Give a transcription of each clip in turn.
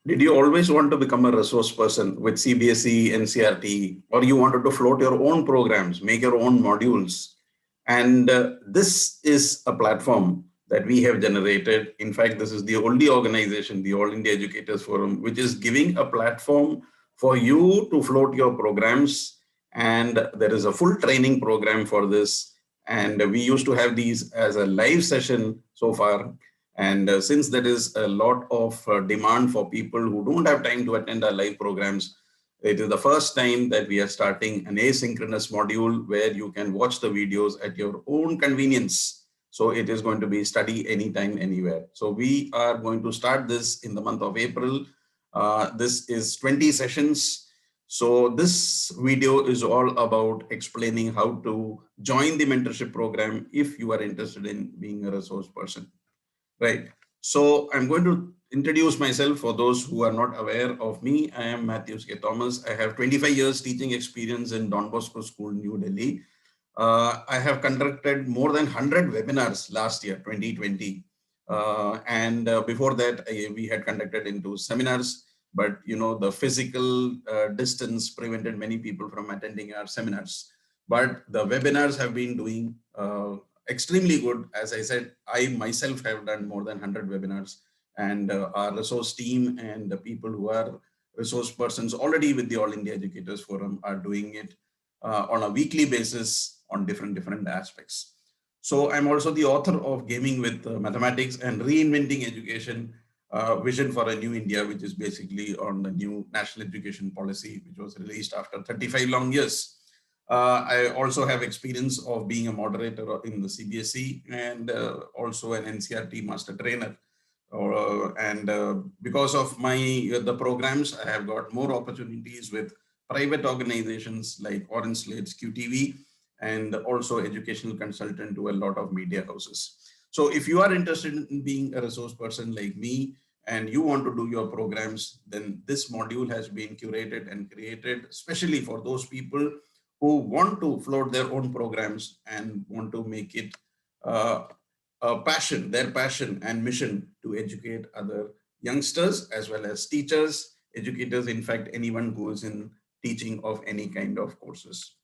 Did you always want to become a resource person with CBSE, NCRT, or you wanted to float your own programs, make your own modules? And this is a platform that we have generated. In fact, this is the only organization, the All India Educators Forum, which is giving a platform for you to float your programs. And there is a full training program for this. And we used to have these as a live session so far. And since there is a lot of demand for people who don't have time to attend our live programs, it is the first time that we are starting an asynchronous module where you can watch the videos at your own convenience. So it is going to be study anytime, anywhere. So we are going to start this in the month of April. This is 20 sessions. So this video is all about explaining how to join the mentorship program if you are interested in being a resource person. Right. So I'm going to introduce myself for those who are not aware of me. I am Matthews K. Thomas. I have 25 years teaching experience in Don Bosco School, New Delhi. I have conducted more than 100 webinars last year, 2020. And before that, we had conducted into seminars, but the physical distance prevented many people from attending our seminars. But the webinars have been doing extremely good. As I said, I myself have done more than 100 webinars, and our resource team and the people who are resource persons already with the All India Educators Forum are doing it on a weekly basis on different aspects. So I'm also the author of Gaming with Mathematics and Reinventing Education, Vision for a New India, which is basically on the new national education policy, which was released after 35 long years. I also have experience of being a moderator in the Cbsc and also an NCRT master trainer. Because of the programs, I have got more opportunities with private organizations like Orange Slate's QTV, and also educational consultant to a lot of media houses. So if you are interested in being a resource person like me and you want to do your programs, then this module has been curated and created especially for those people who want to float their own programs and want to make it their passion and mission to educate other youngsters as well as teachers, educators, in fact, anyone who is in teaching of any kind of courses.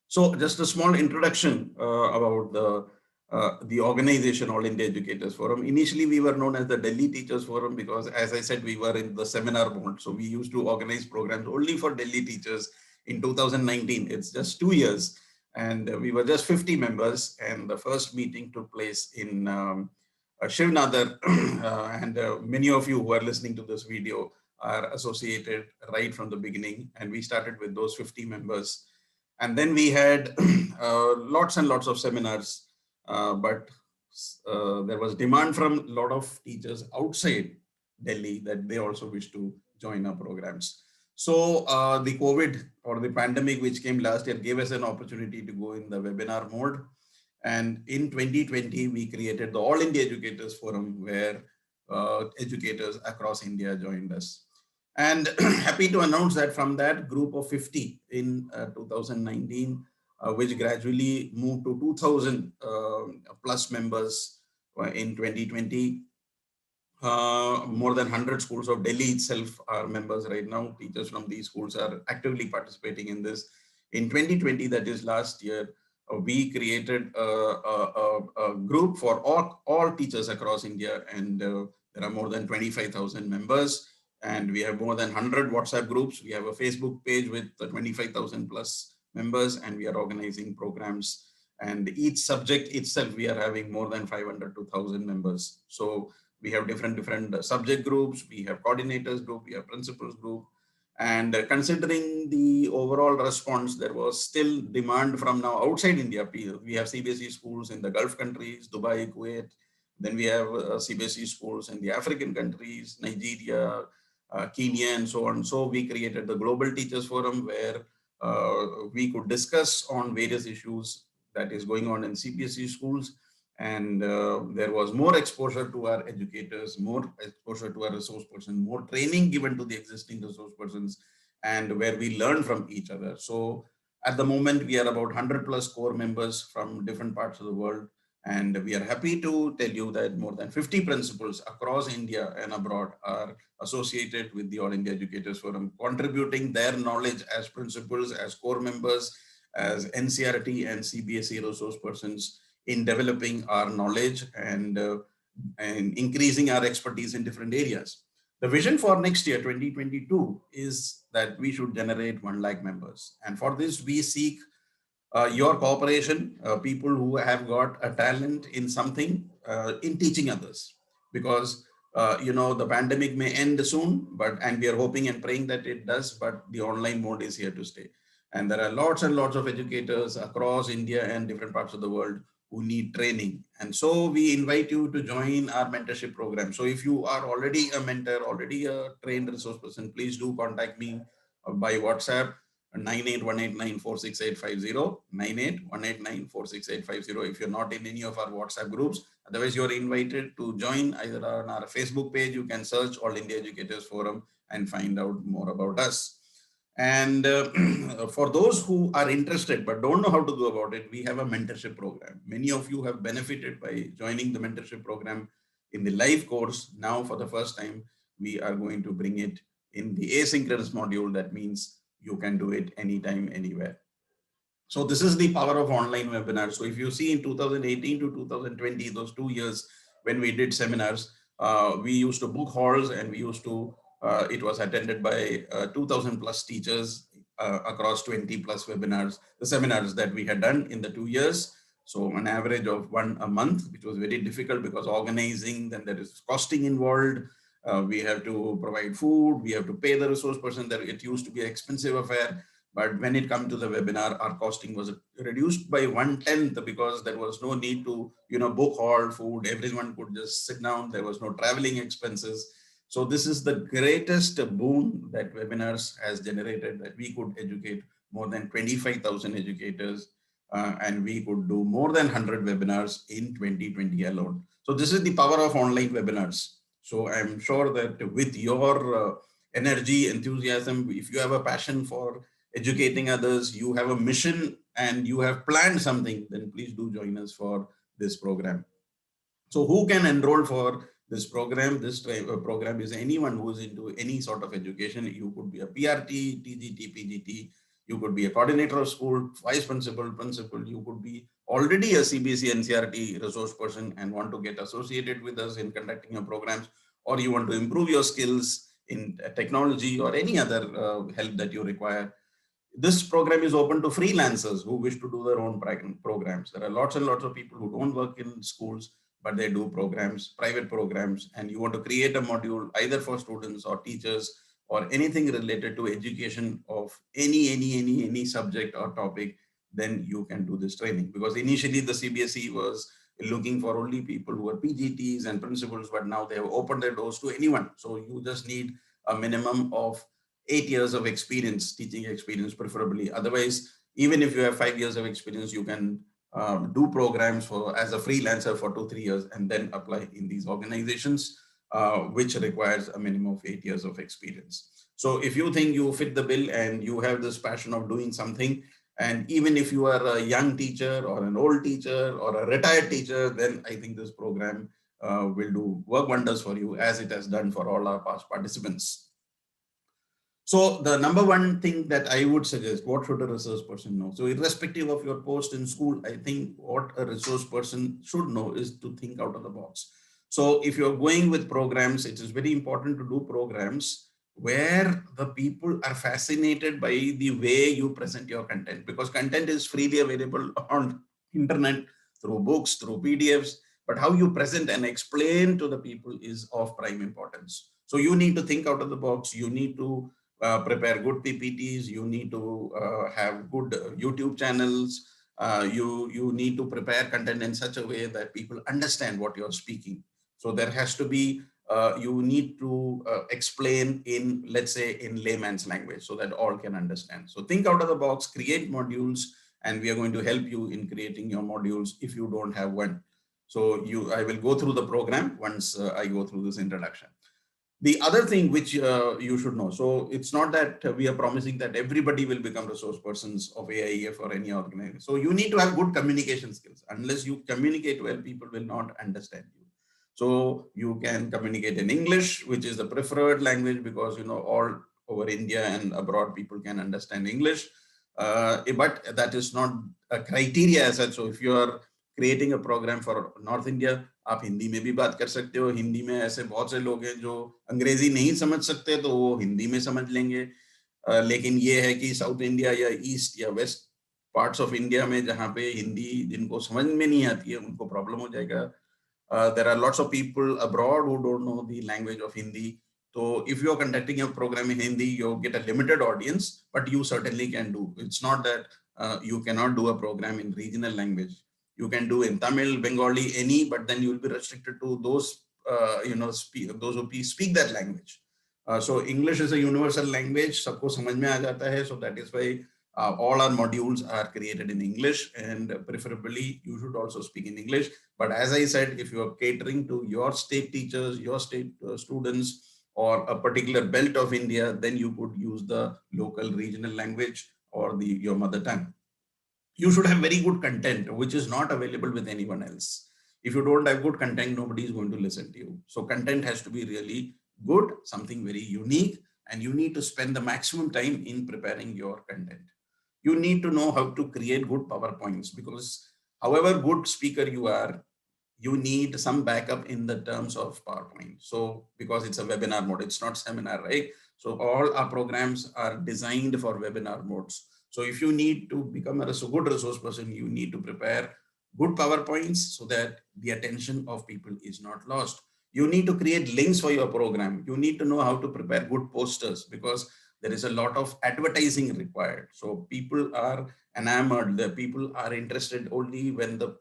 So just a small introduction about the organization All India Educators Forum. Initially, we were known as the Delhi Teachers Forum because, as I said, we were in the seminar mode. So we used to organize programs only for Delhi teachers. In 2019, it's just 2 years, and we were just 50 members. And the first meeting took place in Shivnadar, and many of you who are listening to this video are associated right from the beginning. And we started with those 50 members. And then we had lots and lots of seminars, but there was demand from a lot of teachers outside Delhi that they also wish to join our programs. So the COVID or the pandemic which came last year gave us an opportunity to go in the webinar mode. And in 2020, we created the All India Educators Forum where educators across India joined us. And happy to announce that from that group of 50 in 2019, which gradually moved to 2000 plus members in 2020. More than 100 schools of Delhi itself are members right now. Teachers from these schools are actively participating in this. In 2020, that is last year, we created a group for all teachers across India, and there are more than 25,000 members. And we have more than 100 WhatsApp groups. We have a Facebook page with 25,000 plus members, and we are organizing programs. And each subject itself, we are having more than 500 to 1,000 members. So we have different subject groups. We have coordinators group, we have principals group. And considering the overall response, there was still demand from now outside India. We have CBSE schools in the Gulf countries, Dubai, Kuwait. Then we have CBSE schools in the African countries, Nigeria, Kenya, and so on. So we created the Global Teachers Forum where we could discuss on various issues that is going on in CBSE schools. And there was more exposure to our educators, more exposure to our resource persons, more training given to the existing resource persons, and where we learn from each other. So at the moment, we are about 100 plus core members from different parts of the world. And we are happy to tell you that more than 50 principals across India and abroad are associated with the All India Educators Forum, contributing their knowledge as principals, as core members, as NCRT and CBSE resource persons in developing our knowledge and increasing our expertise in different areas. The vision for next year, 2022, is that we should generate 1 lakh members. And for this, we seek your cooperation, people who have got a talent in something, in teaching others, because the pandemic may end soon, and we are hoping and praying that it does, but the online mode is here to stay. And there are lots and lots of educators across India and different parts of the world who need training. And so we invite you to join our mentorship program. So if you are already a mentor, already a trained resource person, please do contact me by WhatsApp 9818946850, 9818946850. If you're not in any of our WhatsApp groups, otherwise you're invited to join either on our Facebook page. You can search All India Educators Forum and find out more about us. And for those who are interested but don't know how to go about it, we have a mentorship program. Many of you have benefited by joining the mentorship program in the live course. Now, for the first time, we are going to bring it in the asynchronous module. That means you can do it anytime, anywhere. So this is the power of online webinars. So if you see in 2018 to 2020, those 2 years when we did seminars, we used to book halls, and we used to, it was attended by 2000 plus teachers across 20 plus webinars, the seminars that we had done in the 2 years. So an average of 1 a month, which was very difficult because organizing, then there is costing involved. We have to provide food, we have to pay the resource person. That it used to be an expensive affair. But when it comes to the webinar, our costing was reduced by 1/10 because there was no need to, book hall, food. Everyone could just sit down. There was no traveling expenses. So this is the greatest boon that webinars has generated, that we could educate more than 25,000 educators, and we could do more than 100 webinars in 2020 alone. So this is the power of online webinars. So I'm sure that with your energy, enthusiasm, if you have a passion for educating others, you have a mission, and you have planned something, then please do join us for this program. So who can enroll for this program? This program is anyone who is into any sort of education. You could be a PRT, TGT, PGT. You could be a coordinator of school, vice principal. You could be already a CBSE NCRT resource person and want to get associated with us in conducting your programs, or you want to improve your skills in technology or any other help that you require. This program is open to freelancers who wish to do their own programs. There are lots and lots of people who don't work in schools, but they do programs, private programs, and you want to create a module either for students or teachers or anything related to education of any subject or topic, then you can do this training. Because initially the CBSE was looking for only people who are PGTs and principals, but now they have opened their doors to anyone. So you just need a minimum of 8 years of experience, teaching experience preferably. Otherwise, even if you have 5 years of experience, you can do programs as a freelancer for 2-3 years and then apply in these organizations, which requires a minimum of 8 years of experience. So if you think you fit the bill and you have this passion of doing something, and even if you are a young teacher or an old teacher or a retired teacher, then I think this program will do work wonders for you, as it has done for all our past participants. So the number one thing that I would suggest, what should a resource person know? So irrespective of your post in school, I think what a resource person should know is to think out of the box. So if you're going with programs, it is very important to do programs where the people are fascinated by the way you present your content, because content is freely available on internet, through books, through PDFs, but how you present and explain to the people is of prime importance. So you need to think out of the box. You need to prepare good PPTs. You need to have good YouTube channels. You need to prepare content in such a way that people understand what you're speaking. So there has to be, you need to explain in, let's say, in layman's language so that all can understand. So think out of the box, create modules, and we are going to help you in creating your modules if you don't have one. So I will go through the program once I go through this introduction. The other thing which you should know, so it's not that we are promising that everybody will become resource persons of AIEF or any organization. So you need to have good communication skills. Unless you communicate well, people will not understand you. So you can communicate in English, which is the preferred language, because all over India and abroad people can understand English. But that is not a criteria as such. So if you are creating a program for North India, आप हिंदी में भी बात कर सकते हो. हिंदी में ऐसे बहुत से लोग हैं जो अंग्रेजी नहीं समझ सकते, तो वो हिंदी में समझ लेंगे. लेकिन ये है कि साउथ इंडिया या ईस्ट या वेस्ट पार्ट्स ऑफ इंडिया में जहाँ पे हिंदी जिनको समझ में नहीं आती है, उनको प्रॉब्लम हो जाएगा. There are lots of people abroad who don't know the language of Hindi. So if you are conducting a program in Hindi, you get a limited audience, but you certainly can do. It's not that you cannot do a program in regional language. You can do in Tamil, Bengali, any, but then you will be restricted to those, those who speak that language. So English is a universal language. सबको समझ में आ जाता है. So that is why all our modules are created in English, and preferably you should also speak in English. But as I said, if you are catering to your state teachers, your state students, or a particular belt of India, then you could use the local regional language or your mother tongue. You should have very good content, which is not available with anyone else. If you don't have good content, nobody is going to listen to you. So content has to be really good, something very unique, and you need to spend the maximum time in preparing your content. You need to know how to create good PowerPoints, because however good speaker you are, you need some backup in the terms of PowerPoint. So because it's a webinar mode, it's not seminar, right? So all our programs are designed for webinar modes. So if you need to become a good resource person, you need to prepare good PowerPoints so that the attention of people is not lost. You need to create links for your program. You need to know how to prepare good posters, because there is a lot of advertising required. So people are enamored. The people are interested only when the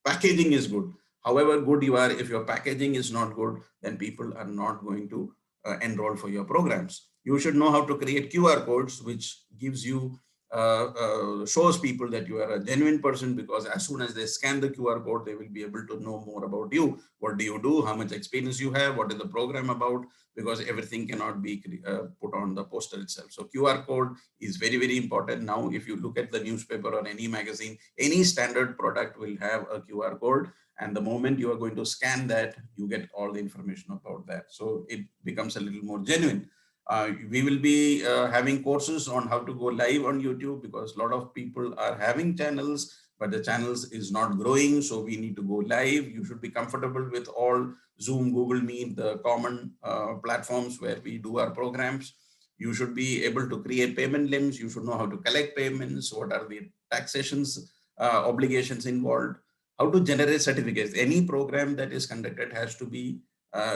packaging is good. However good you are, if your packaging is not good, then people are not going to enroll for your programs. You should know how to create QR codes, which gives you shows people that you are a genuine person, because as soon as they scan the QR code, they will be able to know more about you. What do you do? How much experience you have? What is the program about? Because everything cannot be put on the poster itself. So QR code is very, very important. Now, if you look at the newspaper or any magazine, any standard product will have a QR code. And the moment you are going to scan that, you get all the information about that. So it becomes a little more genuine. We will be having courses on how to go live on YouTube, because a lot of people are having channels, but the channels is not growing. So we need to go live. You should be comfortable with all Zoom, Google Meet, the common platforms where we do our programs. You should be able to create payment links. You should know how to collect payments. What are the taxations, obligations involved, how to generate certificates. Any program that is conducted has to be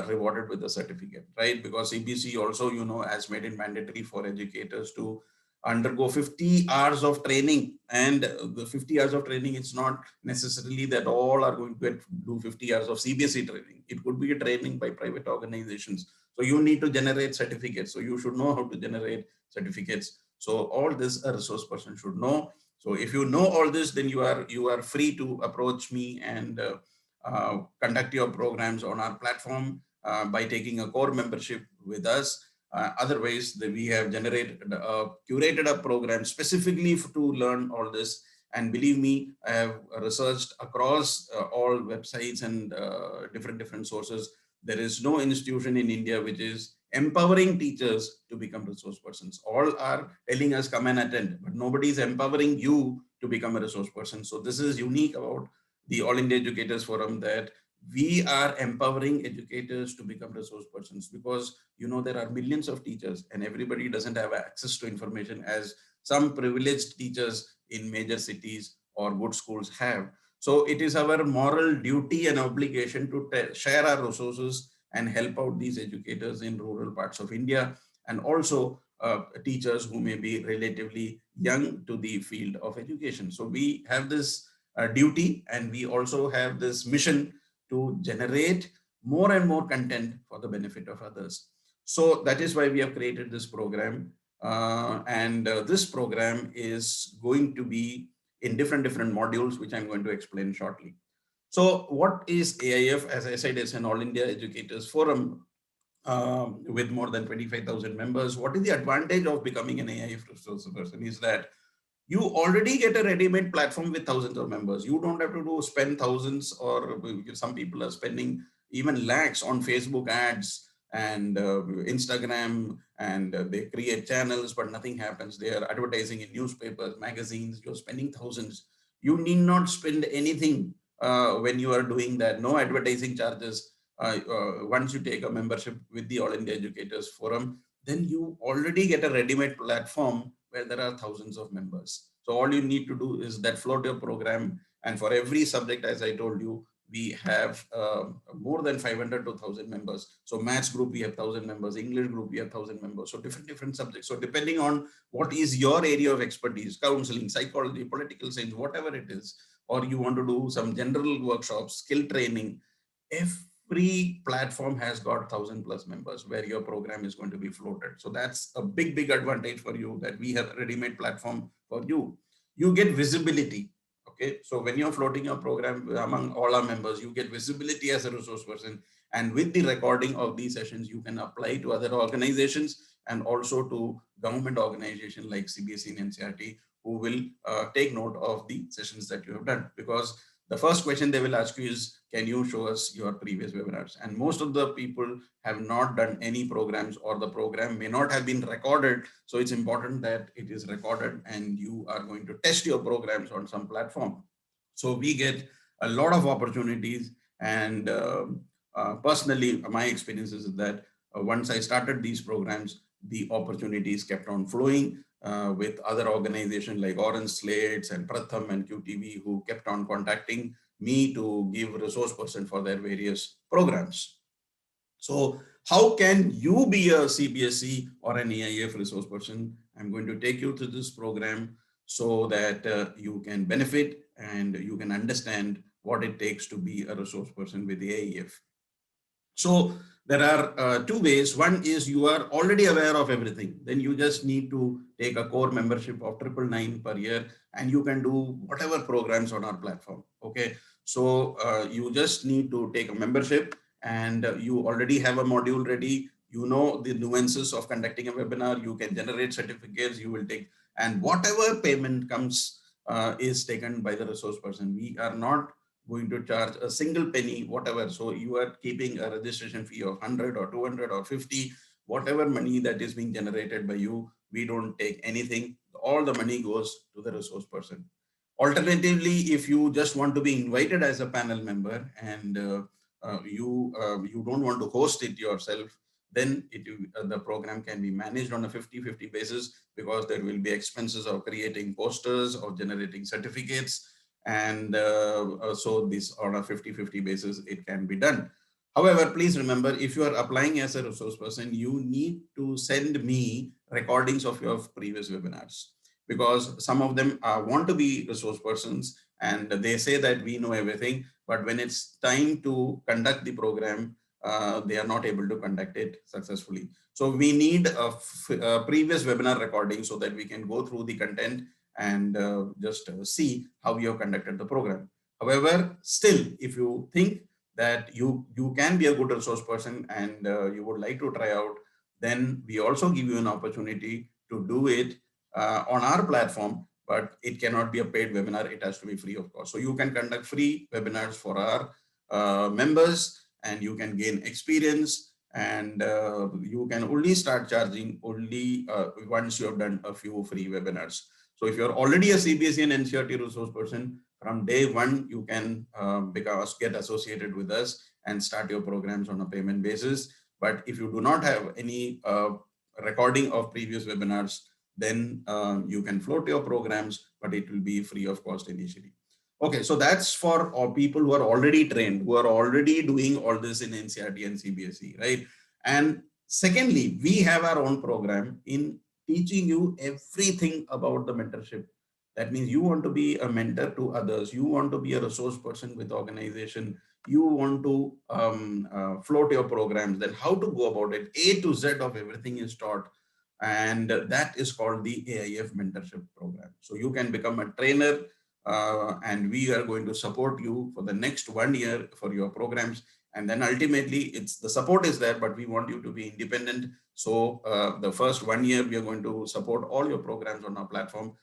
rewarded with a certificate, right? Because Cbsc also, has made it mandatory for educators to undergo 50 hours of training. And the 50 hours of training, it's not necessarily that all are going to do 50 hours of Cbsc training. It could be a training by private organizations. So you need to generate certificates. So you should know how to generate certificates. So all this a resource person should know. So if you know all this, then you are free to approach me and conduct your programs on our platform by taking a core membership with us. Otherwise, we have curated a program specifically to learn all this. And believe me, I have researched across all websites and different sources. There is no institution in India which is empowering teachers to become resource persons. All are telling us come and attend, but nobody is empowering you to become a resource person. So this is unique about the All India Educators Forum, that we are empowering educators to become resource persons, because there are millions of teachers and everybody doesn't have access to information as some privileged teachers in major cities or good schools have. So it is our moral duty and obligation to share our resources and help out these educators in rural parts of India, and also teachers who may be relatively young to the field of education. So we have this duty, and we also have this mission to generate more and more content for the benefit of others. So that is why we have created this program. And this program is going to be in different modules, which I'm going to explain shortly. So what is AIF? As I said, it's an All India Educators Forum. with more than 25,000 members. What is the advantage of becoming an AIF resource person is that you already get a ready-made platform with thousands of members. You don't have to spend thousands, or some people are spending even lakhs on Facebook ads and Instagram, and they create channels, but nothing happens. They are advertising in newspapers, magazines. You're spending thousands. You need not spend anything when you are doing that. No advertising charges. Once you take a membership with the All India Educators Forum, then you already get a ready-made platform where there are thousands of members. So all you need to do is that float your program. And for every subject, as I told you, we have more than 500 to 1,000 members. So maths group, we have 1,000 members. English group, we have 1,000 members. So different subjects. So depending on what is your area of expertise, counseling, psychology, political science, whatever it is, or you want to do some general workshops, skill training, every platform has got 1,000 plus members where your program is going to be floated. So that's a big advantage for you, that we have a ready-made platform for you. You get visibility. Okay, so when you're floating your program among all our members, you get visibility as a resource person. And with the recording of these sessions, you can apply to other organizations and also to government organizations like Cbsc and NCERT, who will take note of the sessions that you have done. Because the first question they will ask you is, can you show us your previous webinars? And most of the people have not done any programs, or the program may not have been recorded. So it's important that it is recorded, and you are going to test your programs on some platform. So we get a lot of opportunities. And personally, my experience is that once I started these programs, the opportunities kept on flowing. With other organizations like Orange Slates and Pratham and QTV, who kept on contacting me to give resource person for their various programs. So how can you be a CBSC or an AIEF resource person? I'm going to take you through this program so that you can benefit and you can understand what it takes to be a resource person with the AIEF. So there are two ways. One is you are already aware of everything. Then you just need to take a core membership of 999 per year, and you can do whatever programs on our platform. Okay. So you just need to take a membership, and you already have a module ready. You know the nuances of conducting a webinar. You can generate certificates. You will take, and whatever payment comes is taken by the resource person. We are not going to charge a single penny, whatever. So you are keeping a registration fee of 100 or 200 or 50, whatever money that is being generated by you, we don't take anything. All the money goes to the resource person. Alternatively, if you just want to be invited as a panel member, and you don't want to host it yourself, then the program can be managed on a 50-50 basis, because there will be expenses of creating posters or generating certificates. And so this on a 50-50 basis, it can be done. However, please remember, if you are applying as a resource person, you need to send me recordings of your previous webinars, because some of them want to be resource persons and they say that we know everything, but when it's time to conduct the program, they are not able to conduct it successfully. So we need a previous webinar recording so that we can go through the content and just see how you have conducted the program. However, still, if you think that you can be a good resource person and you would like to try out, then we also give you an opportunity to do it on our platform, but it cannot be a paid webinar. It has to be free of cost. So you can conduct free webinars for our members, and you can gain experience, and you can only start charging only once you have done a few free webinars. So if you're already a Cbsc and NCERT resource person, from day one, you can get associated with us and start your programs on a payment basis. But if you do not have any recording of previous webinars, then you can float your programs, but it will be free of cost initially. Okay, so that's for all people who are already trained, who are already doing all this in NCERT and CBSE, right? And secondly, we have our own program in teaching you everything about the mentorship. That means you want to be a mentor to others, you want to be a resource person with organization, you want to float your programs, then how to go about it. A to Z of everything is taught, and that is called the AIF Mentorship Program. So you can become a trainer, and we are going to support you for the next 1 year for your programs, And then ultimately it's the support is there, but we want you to be independent. So the first 1 year, we are going to support all your programs on our platform.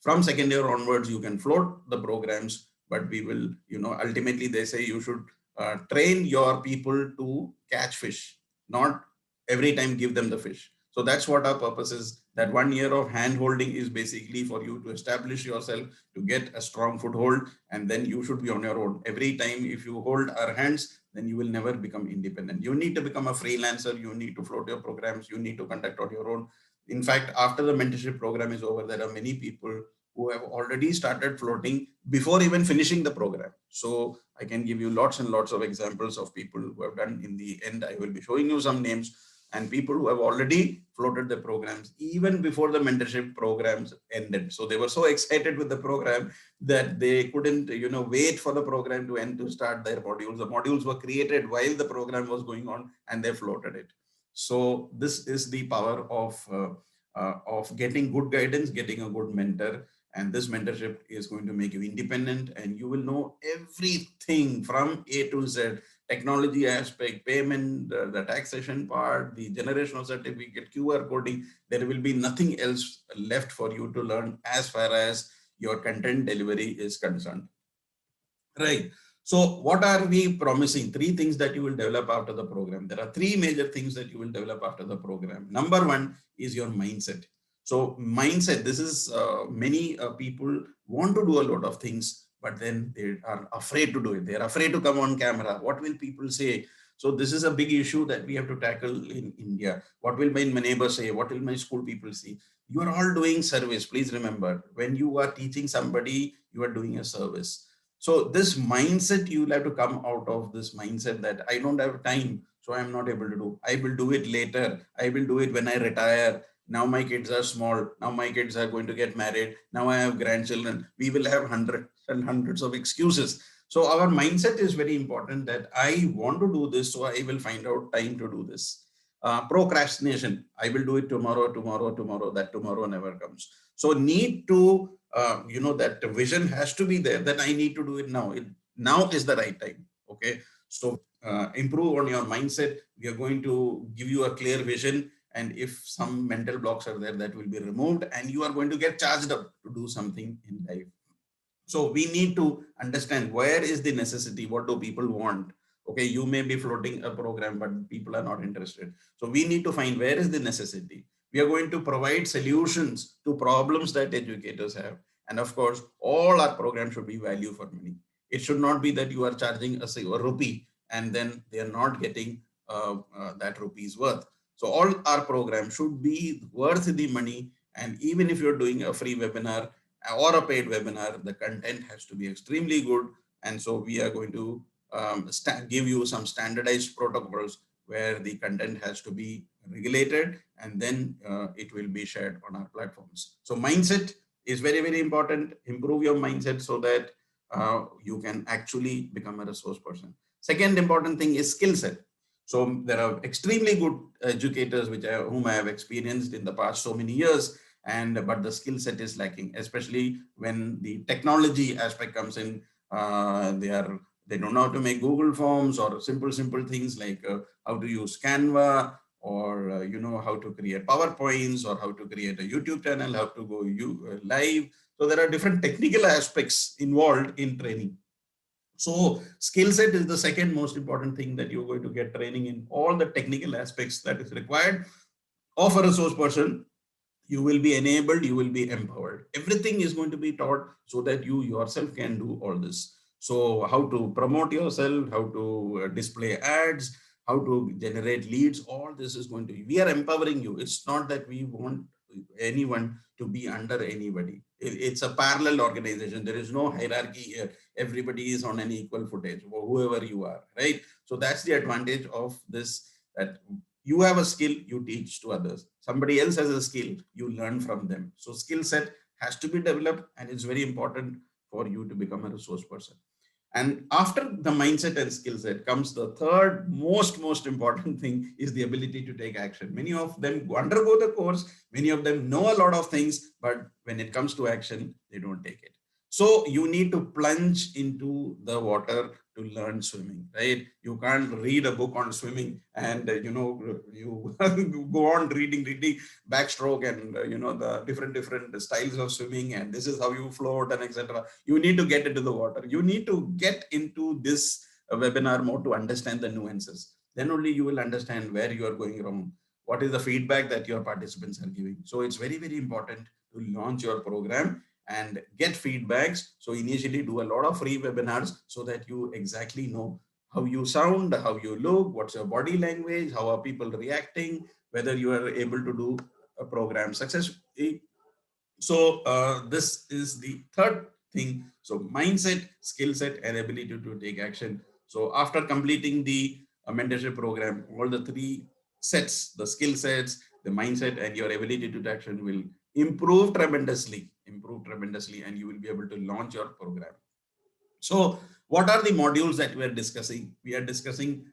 From second year onwards, you can float the programs, but we will, ultimately they say you should train your people to catch fish, not every time give them the fish. So that's what our purpose is. That 1 year of hand holding is basically for you to establish yourself, to get a strong foothold, and then you should be on your own. Every time if you hold our hands, then you will never become independent. You need to become a freelancer. You need to float your programs. You need to conduct on your own. In fact, after the mentorship program is over, there are many people who have already started floating before even finishing the program. So I can give you lots and lots of examples of people who have done. In the end, I will be showing you some names and people who have already floated the programs even before the mentorship programs ended. So they were so excited with the program that they couldn't, wait for the program to end to start their modules. The modules were created while the program was going on and they floated it. So this is the power of getting good guidance, getting a good mentor. And this mentorship is going to make you independent, and you will know everything from A to Z. Technology aspect, payment, the taxation part, the generational certificate, QR coding. There will be nothing else left for you to learn as far as your content delivery is concerned. Right. So what are we promising? 3 things that you will develop after the program. There are 3 major things that you will develop after the program. Number 1 is your mindset. So mindset, this is many people want to do a lot of things, but then they are afraid to do it. They are afraid to come on camera. What will people say? So this is a big issue that we have to tackle in India. What will my neighbor say? What will my school people see? You are all doing service. Please remember, when you are teaching somebody, you are doing a service. So this mindset, you will have to come out of this mindset that I don't have time, so I'm not able to do. I will do it later. I will do it when I retire. Now my kids are small. Now my kids are going to get married. Now I have grandchildren. We will have hundreds and hundreds of excuses. So our mindset is very important, that I want to do this, so I will find out time to do this. Procrastination, I will do it tomorrow, that tomorrow never comes. So need to, that vision has to be there, that I need to do it now. Now is the right time. Okay. So improve on your mindset. We are going to give you a clear vision. And if some mental blocks are there, that will be removed, and you are going to get charged up to do something in life. So we need to understand, where is the necessity? What do people want? Okay, you may be floating a program, but people are not interested. So we need to find, where is the necessity? We are going to provide solutions to problems that educators have. And of course, all our programs should be value for money. It should not be that you are charging a rupee and then they are not getting that rupee's worth. So all our programs should be worth the money. And even if you're doing a free webinar or a paid webinar, the content has to be extremely good. And so we are going to give you some standardized protocols where the content has to be regulated, and then it will be shared on our platforms. So mindset is very, very important. Improve your mindset so that you can actually become a resource person. Second important thing is skill set. So there are extremely good educators whom I have experienced in the past so many years, but the skill set is lacking, especially when the technology aspect comes in. They don't know how to make Google Forms or simple things like how to use Canva, or how to create PowerPoints, or how to create a YouTube channel, how to go live. So there are different technical aspects involved in training. So skill set is the second most important thing, that you're going to get training in all the technical aspects that is required of a resource person. You will be enabled, you will be empowered. Everything is going to be taught so that you yourself can do all this. So how to promote yourself, how to display ads, how to generate leads, all this is going to be, we are empowering you. It's not that we want anyone to be under anybody. It's a parallel organization. There is no hierarchy here. Everybody is on an equal footage, whoever you are, right? So that's the advantage of this, that you have a skill, you teach to others. Somebody else has a skill, you learn from them. So skill set has to be developed, and it's very important for you to become a resource person. And after the mindset and skill set comes the third most important thing, is the ability to take action. Many of them undergo the course, many of them know a lot of things, but when it comes to action, they don't take it. So you need to plunge into the water to learn swimming, right? You can't read a book on swimming and, you go on reading backstroke and, the different styles of swimming, and this is how you float and etc. You need to get into the water. You need to get into this webinar mode to understand the nuances. Then only you will understand where you are going wrong. What is the feedback that your participants are giving? So it's very, very important to launch your program and get feedbacks. So initially do a lot of free webinars so that you exactly know how you sound, how you look, what's your body language, how are people reacting, whether you are able to do a program successfully. So this is the third thing. So mindset, skill set, and ability to take action. So after completing the mentorship program, all the three sets, the skill sets, the mindset, and your ability to take action will improve tremendously, and you will be able to launch your program. So what are the modules that we are discussing? We are discussing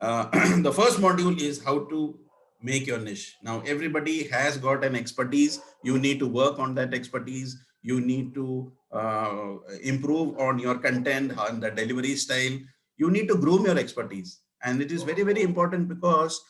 the first module is how to make your niche. Now, everybody has got an expertise. You need to work on that expertise. You need to improve on your content, on the delivery style. You need to groom your expertise. And it is very, very important because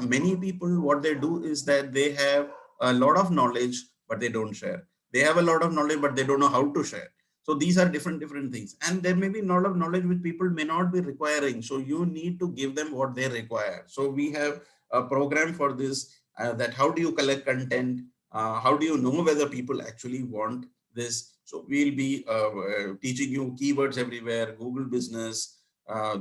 many people, what they do is that they have a lot of knowledge, but they don't share. They have a lot of knowledge, but they don't know how to share. So these are different things, and there may be a lot of knowledge which people may not be requiring. So you need to give them what they require. So we have a program for this, that how do you collect content? How do you know whether people actually want this? So we'll be teaching you keywords everywhere, Google Business,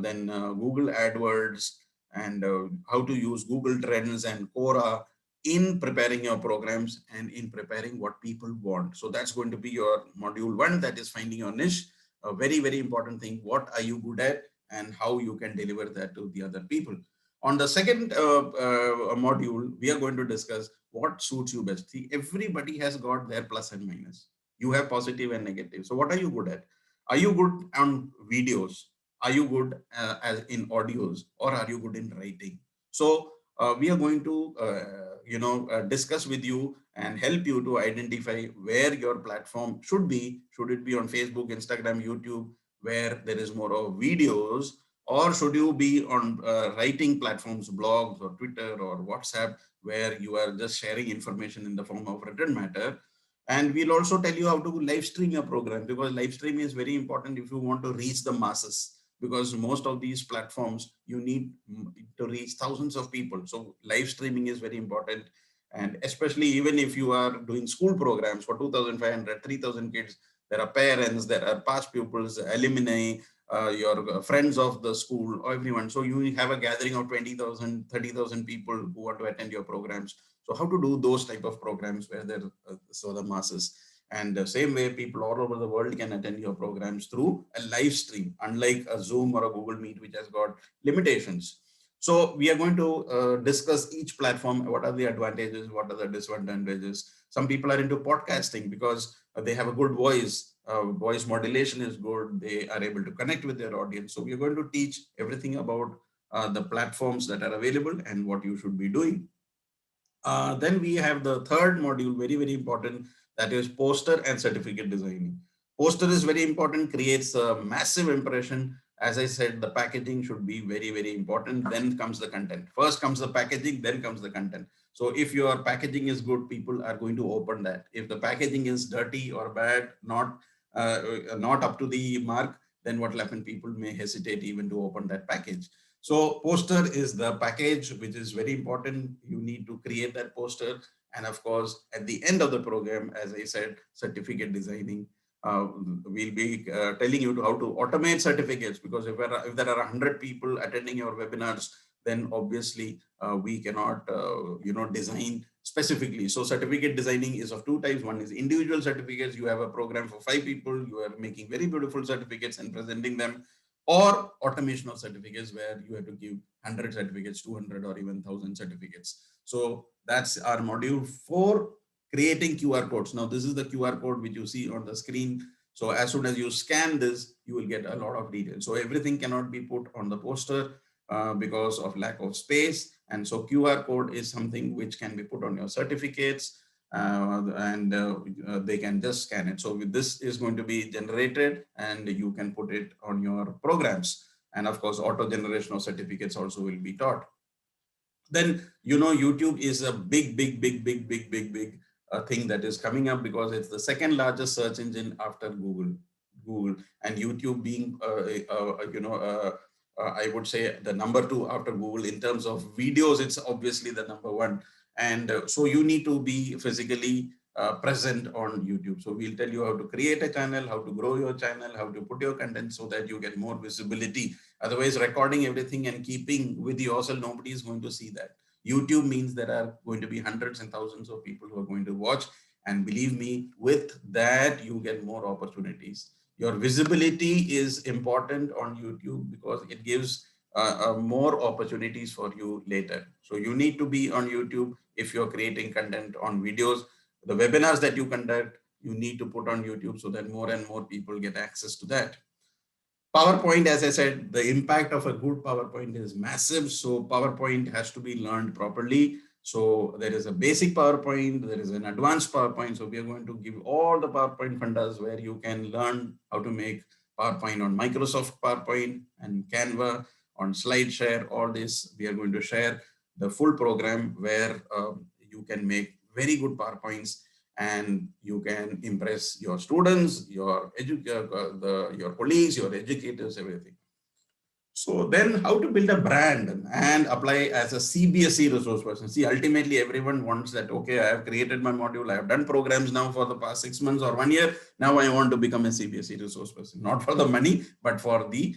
then Google AdWords, and how to use Google Trends and Quora in preparing your programs and in preparing what people want. So that's going to be your module one, that is finding your niche. A very, very important thing. What are you good at and how you can deliver that to the other people. On the second module, we are going to discuss what suits you best. See, everybody has got their plus and minus. You have positive and negative. So what are you good at? Are you good on videos? Are you good as in audios, or are you good in writing? So we are going to discuss with you and help you to identify where your platform should be. Should it be on Facebook, Instagram, YouTube, where there is more of videos, or should you be on writing platforms, blogs or Twitter or WhatsApp, where you are just sharing information in the form of written matter? And we'll also tell you how to live stream your program, because live stream is very important if you want to reach the masses, because most of these platforms you need to reach thousands of people. So live streaming is very important. And especially even if you are doing school programs for 2,500, 3,000 kids, there are parents, there are past pupils, alumni, your friends of the school, or everyone. So you have a gathering of 20,000, 30,000 people who want to attend your programs. So how to do those type of programs where there so the masses. And the same way, people all over the world can attend your programs through a live stream, unlike a Zoom or a Google Meet, which has got limitations. So we are going to discuss each platform. What are the advantages? What are the disadvantages? Some people are into podcasting because they have a good voice. Voice modulation is good. They are able to connect with their audience. So we are going to teach everything about the platforms that are available and what you should be doing. Then we have the third module, very, very important, that is poster and certificate designing. Poster is very important, creates a massive impression. As I said, the packaging should be very, very important. Then comes the content. First comes the packaging, then comes the content. So if your packaging is good, people are going to open that. If the packaging is dirty or bad, not up to the mark, then what will happen? People may hesitate even to open that package. So poster is the package, which is very important. You need to create that poster. And of course, at the end of the program, as I said, certificate designing. We'll be telling you how to automate certificates, because if there are 100 people attending your webinars, then obviously we cannot design specifically. So certificate designing is of two types. One is individual certificates. You have a program for 5 people. You are making very beautiful certificates and presenting them, or automation of certificates, where you have to give 100 certificates, 200, or even 1,000 certificates. So that's our module 4, creating QR codes. Now this is the QR code which you see on the screen. So as soon as you scan this, you will get a lot of details. So everything cannot be put on the poster because of lack of space. And so QR code is something which can be put on your certificates. they can just scan it. So this is going to be generated and you can put it on your programs. And of course, auto generation of certificates also will be taught. Then, YouTube is a big thing that is coming up, because it's the second largest search engine after Google, and YouTube being, I would say the number 2 after Google in terms of videos. It's obviously the number 1. And so you need to be physically present on YouTube. So we'll tell you how to create a channel, how to grow your channel, how to put your content so that you get more visibility. Otherwise, recording everything and keeping with yourself, nobody is going to see that. YouTube means there are going to be hundreds and thousands of people who are going to watch. And believe me, with that, you get more opportunities. Your visibility is important on YouTube because it gives more opportunities for you later. So you need to be on YouTube if you're creating content on videos. The webinars that you conduct, you need to put on YouTube so that more and more people get access to that. PowerPoint, as I said, the impact of a good PowerPoint is massive. So PowerPoint has to be learned properly. So there is a basic PowerPoint, there is an advanced PowerPoint. So we are going to give all the PowerPoint fundas where you can learn how to make PowerPoint on Microsoft PowerPoint and Canva, on SlideShare. All this, we are going to share the full program where you can make very good PowerPoints and you can impress your students, your colleagues, your educators, everything. So then how to build a brand and apply as a CBSE resource person. See, ultimately everyone wants that, okay, I have created my module, I have done programs now for the past 6 months or 1 year. Now I want to become a CBSE resource person, not for the money, but for the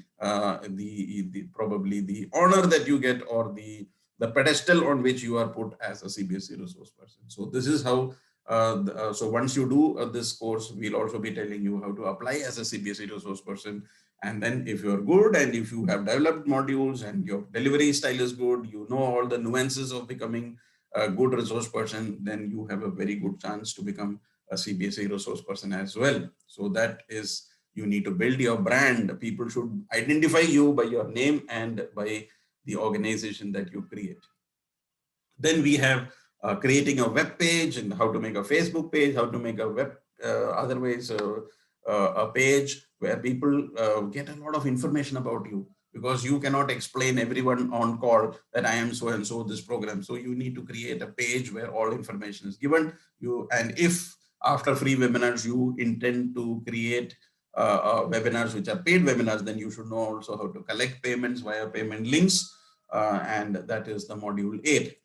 probably the honor that you get, or the pedestal on which you are put as a CBSE resource person. So this is how so once you do this course, we'll also be telling you how to apply as a CBSE resource person. And then if you're good and if you have developed modules and your delivery style is good, you know all the nuances of becoming a good resource person, then you have a very good chance to become a CBSE resource person as well. So that is, you need to build your brand. People should identify you by your name and by the organization that you create. Then we have creating a web page and how to make a Facebook page, how to make a web, otherwise a page where people get a lot of information about you, because you cannot explain everyone on call that I am so and so this program. So you need to create a page where all information is given you. And if after free webinars you intend to create webinars which are paid webinars, then you should know also how to collect payments via payment links, and that is the module 8.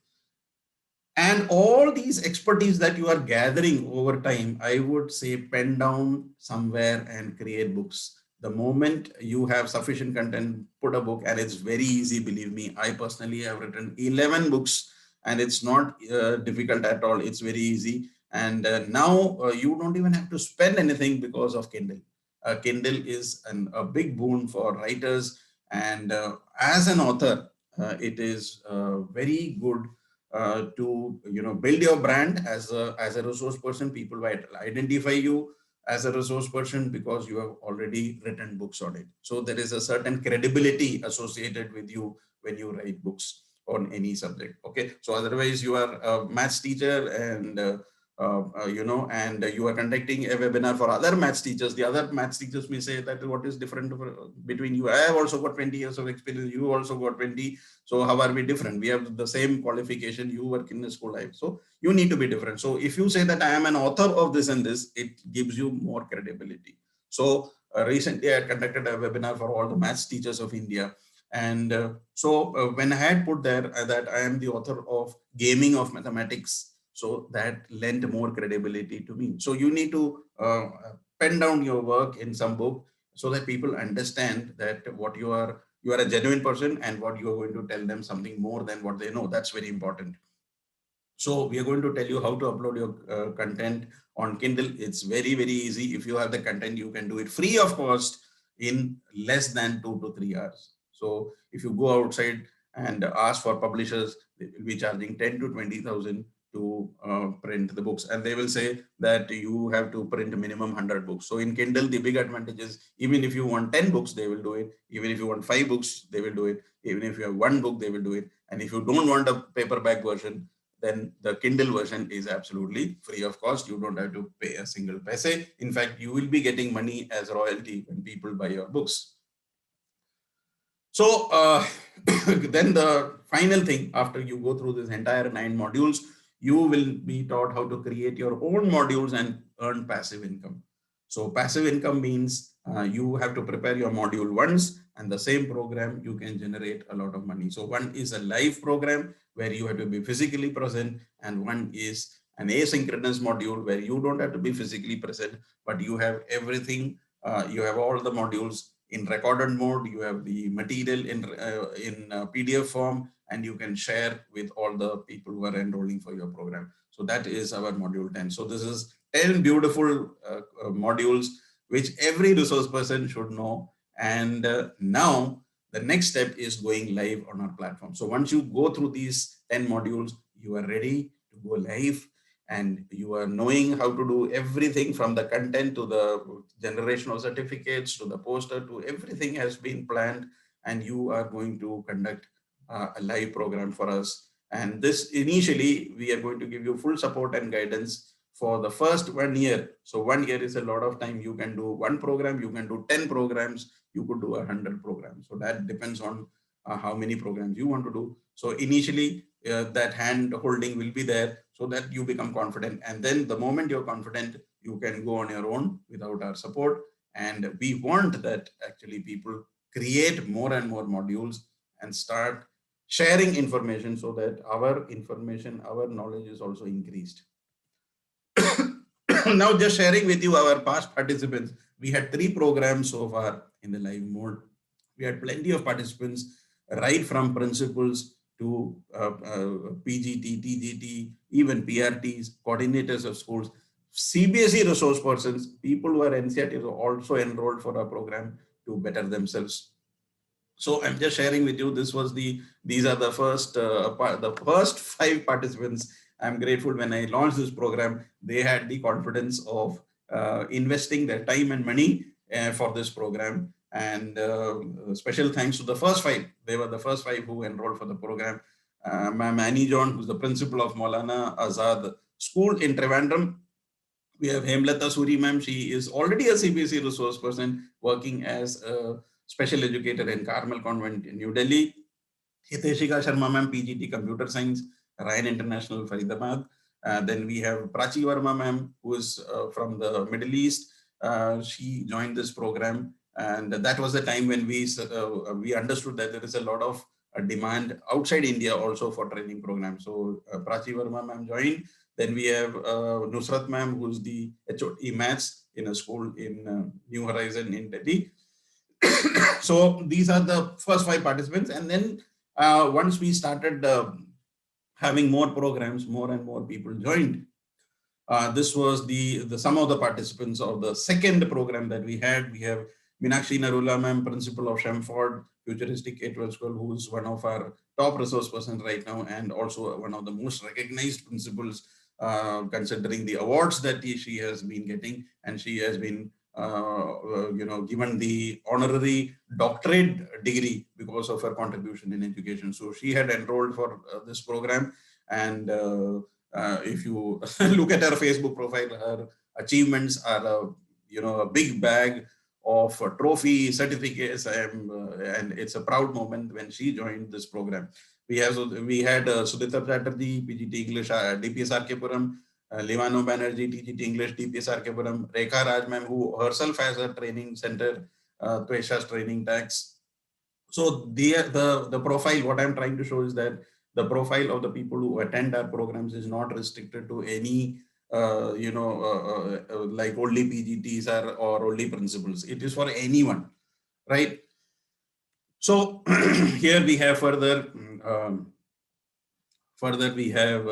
And all these expertise that you are gathering over time, I would say pen down somewhere and create books. The moment you have sufficient content, put a book, and it's very easy, believe me. I personally have written 11 books and it's not difficult at all. It's very easy. And now you don't even have to spend anything because of Kindle. Kindle is a big boon for writers. And as an author, it is very good to build your brand as a resource person. People will identify you as a resource person because you have already written books on it. So there is a certain credibility associated with you when you write books on any subject. Okay, so otherwise you are a maths teacher and and you are conducting a webinar for other maths teachers. The other maths teachers may say that what is different between you? I have also got 20 years of experience. You also got 20. So how are we different? We have the same qualification. You work in the school life. So you need to be different. So if you say that I am an author of this and this, it gives you more credibility. So recently I conducted a webinar for all the maths teachers of India. And when I had put there that I am the author of Gaming of Mathematics, so that lent more credibility to me. So you need to pen down your work in some book so that people understand that what you are a genuine person, and what you are going to tell them something more than what they know. That's very important. So we are going to tell you how to upload your content on Kindle. It's very, very easy. If you have the content, you can do it free of cost in less than 2 to 3 hours. So if you go outside and ask for publishers, they will be charging 10 to 20,000 to print the books, and they will say that you have to print a minimum 100 books. So in Kindle, the big advantage is even if you want 10 books, they will do it. Even if you want 5 books, they will do it. Even if you have 1 book, they will do it. And if you don't want a paperback version, then the Kindle version is absolutely free of cost. You don't have to pay a single paise. In fact, you will be getting money as royalty when people buy your books. So then the final thing, after you go through this entire 9 modules, you will be taught how to create your own modules and earn passive income. So passive income means you have to prepare your module once, and the same program you can generate a lot of money. So one is a live program where you have to be physically present, and one is an asynchronous module where you don't have to be physically present, but you have everything. You have all the modules in recorded mode. You have the material in PDF form, and you can share with all the people who are enrolling for your program. So that is our module 10. So this is 10 beautiful modules which every resource person should know. And now the next step is going live on our platform. So once you go through these 10 modules, you are ready to go live, and you are knowing how to do everything from the content to the generation of certificates to the poster to everything has been planned, and you are going to conduct a live program for us. And this initially, we are going to give you full support and guidance for the first 1 year. So 1 year is a lot of time. You can do one program, you can do 10 programs, you could do 100 programs. So that depends on how many programs you want to do. So initially, that hand holding will be there so that you become confident. And then the moment you're confident, you can go on your own without our support. And we want that actually people create more and more modules and start sharing information so that our information, our knowledge is also increased. Now just sharing with you our past participants. We had 3 programs so far in the live mode. We had plenty of participants, right from principals to PGT, TGT, even PRTs, coordinators of schools, CBSE resource persons, people who are NCERT also enrolled for our program to better themselves. So I'm just sharing with you, these are the first 5 participants. I'm grateful when I launched this program, they had the confidence of investing their time and money for this program. And special thanks to the first 5. They were the first 5 who enrolled for the program. Ma'am Annie John, who's the principal of Maulana Azad School in Trivandrum. We have Hemlata Suri ma'am. She is already a CBSE resource person working as a special educator in Carmel Convent in New Delhi. Hiteshika Sharma ma'am, PGT Computer Science, Ryan International, Faridabad. Then we have Prachi Verma ma'am, who is from the Middle East. She joined this program, and that was the time when we understood that there is a lot of demand outside India also for training programs. So Prachi Verma ma'am joined. Then we have Nusrat ma'am, who's the HOD Maths in a school in New Horizon in Delhi. So these are the first 5 participants. And then once we started having more programs, more and more people joined. This was some of the participants of the second program that we had. We have Meenakshi Narula ma'am, principal of Shamford Futuristic K-12 School, who is one of our top resource persons right now, and also one of the most recognized principals considering the awards that she has been getting, and she has been given the honorary doctorate degree because of her contribution in education. So she had enrolled for this program, and if you look at her Facebook profile, her achievements are a big bag of trophy certificates, and it's a proud moment when she joined this program. We had Sudhita Chatterjee, PGT English, DPS RK Livano Banerjee, TGT English, DPS RK Rekha Raj ma'am, who herself has a training center, Tuesha's Training Tax. So the profile, what I'm trying to show is that the profile of the people who attend our programs is not restricted to any like only PGTs or only principals. It is for anyone, right? So here we have further we have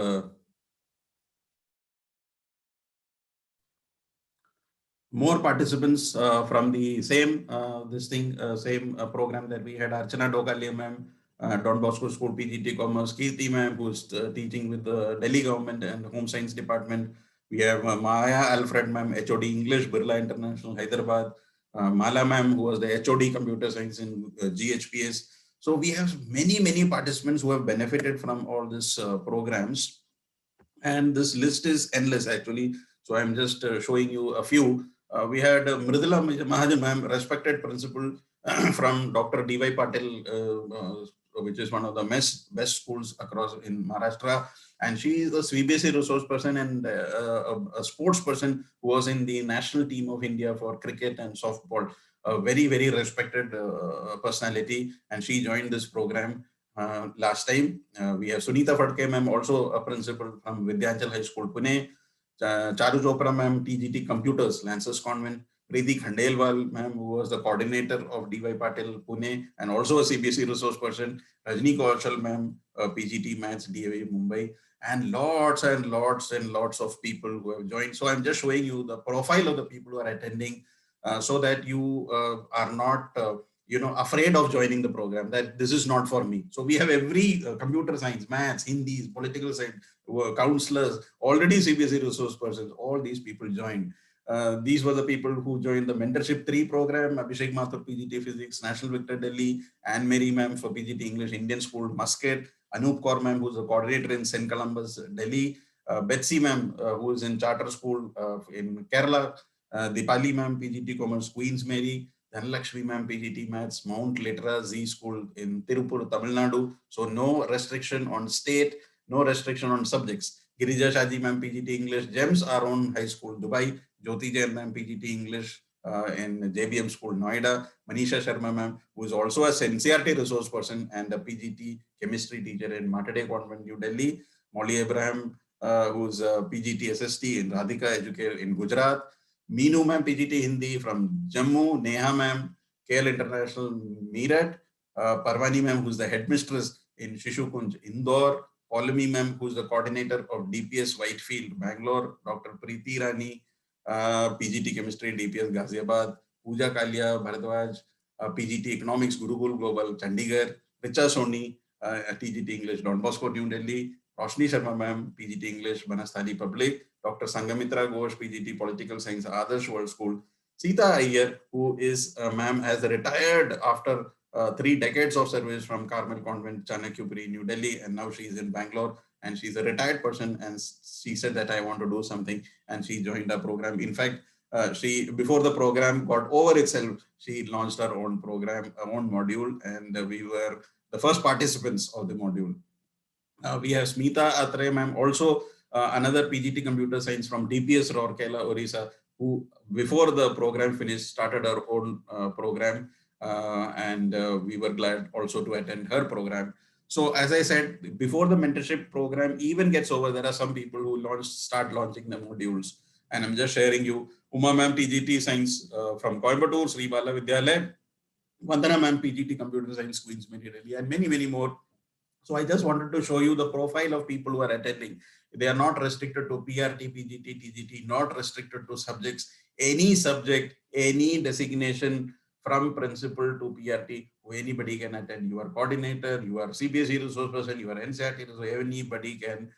more participants from the same program that we had. Archana Dokalia ma'am, Don Bosco School PGT Commerce, Kirti ma'am, who's teaching with the Delhi government and Home Science Department. We have Maya Alfred ma'am, HOD English, Birla International, Hyderabad. Mala ma'am, who was the HOD Computer Science in GHPS. So we have many participants who have benefited from all these programs. And this list is endless actually. So I'm just showing you a few. We had Mridula Mahajan ma'am, respected principal from Dr. D.Y. Patil, which is one of the best schools across in Maharashtra. And she is a Cbsc resource person and a sports person who was in the national team of India for cricket and softball. A very, very respected personality. And she joined this program last time. We have Sunita Phadke ma'am, also a principal from Vidyanchal High School, Pune. Charu Chopra ma'am, TGT Computers, Lancers Convent. Preeti Khandelwal ma'am, who was the coordinator of DY Patil, Pune, and also a CBSE resource person. Rajni Kaushal ma'am, PGT Maths, DAV, Mumbai. And lots and lots of people who have joined. So I'm just showing you the profile of the people who are attending so that you are not afraid of joining the program, that this is not for me. So we have every computer science, maths, Hindi, political science, counselors, already CBSE resource persons, all these people joined. These were the people who joined the Mentorship 3 program. Abhishek Mathur, PGT Physics, National Victor Delhi, Anne Mary ma'am for PGT English, Indian School, Muscat, Anup Kaur ma'am, who's a coordinator in St. Columbus, Delhi, Betsy ma'am, who is in Charter School in Kerala, Dipali ma'am, PGT Commerce, Queens Mary, Dhanlakshmi ma'am, PGT Maths, Mount Litra Z School in Tirupur, Tamil Nadu. So no restriction on state, no restriction on subjects. Girija Shaji ma'am, PGT English, GEMS, our own high school, Dubai. Jyoti Jain ma'am, PGT English in JBM School, Noida. Manisha Sharma ma'am, who is also a NCERT resource person and a PGT chemistry teacher in Matade Convent, New Delhi. Molly Abraham, who's a PGT SST in Radhika Educare in Gujarat. Meenu ma'am, PGT Hindi from Jammu. Neha ma'am, KL International, Meerut. Parvani ma'am, who's the headmistress in Shishu Kunj, Indore. Paulami ma'am, who's the coordinator of DPS Whitefield, Bangalore. Dr. Preeti Rani, PGT Chemistry, DPS Ghaziabad. Pooja Kalia, Bharadwaj, PGT Economics, Gurukul Global, Chandigarh. Richa Soni, TGT English, Don Bosco, New Delhi. Roshni Sharma ma'am, PGT English, Banastali Public. Dr. Sangamitra Ghosh, PGT Political Science, Adarsh World School. Sita Iyer, who is ma'am, has retired after 3 decades of service from Carmel Convent, Chanakyapuri, New Delhi, and now she is in Bangalore. And she's a retired person, and she said that I want to do something, and she joined our program. In fact, she, before the program got over itself, she launched her own program, her own module, and we were the first participants of the module. We have Smita Atre ma'am, also another PGT Computer Science from DPS Rourkela, Orissa, who before the program finished started her own program, and we were glad also to attend her program. So as I said, before the mentorship program even gets over, there are some people who start launching the modules. And I'm just sharing you, Uma ma'am, TGT Science from Coimbatore, Sri Bala Vidyalaya, Vandana ma'am, PGT Computer Science, Queens Mary Delhi, and many, many more. So I just wanted to show you the profile of people who are attending. They are not restricted to PRT, PGT, TGT, not restricted to subjects, any subject, any designation from principal to PRT, anybody can attend. You are coordinator, you are CBSE resource person, you are NCERT, so anybody can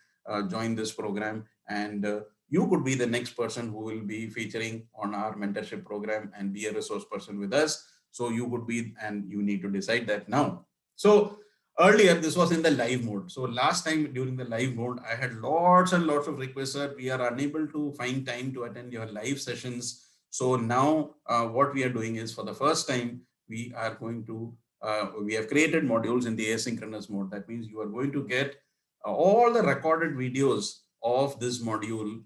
join this program. And you could be the next person who will be featuring on our mentorship program and be a resource person with us. So you would be, and you need to decide that now. So earlier, this was in the live mode. So last time during the live mode, I had lots and lots of requests, sir. We are unable to find time to attend your live sessions. So now what we are doing is, for the first time, we are going to, we have created modules in the asynchronous mode. That means you are going to get all the recorded videos of this module,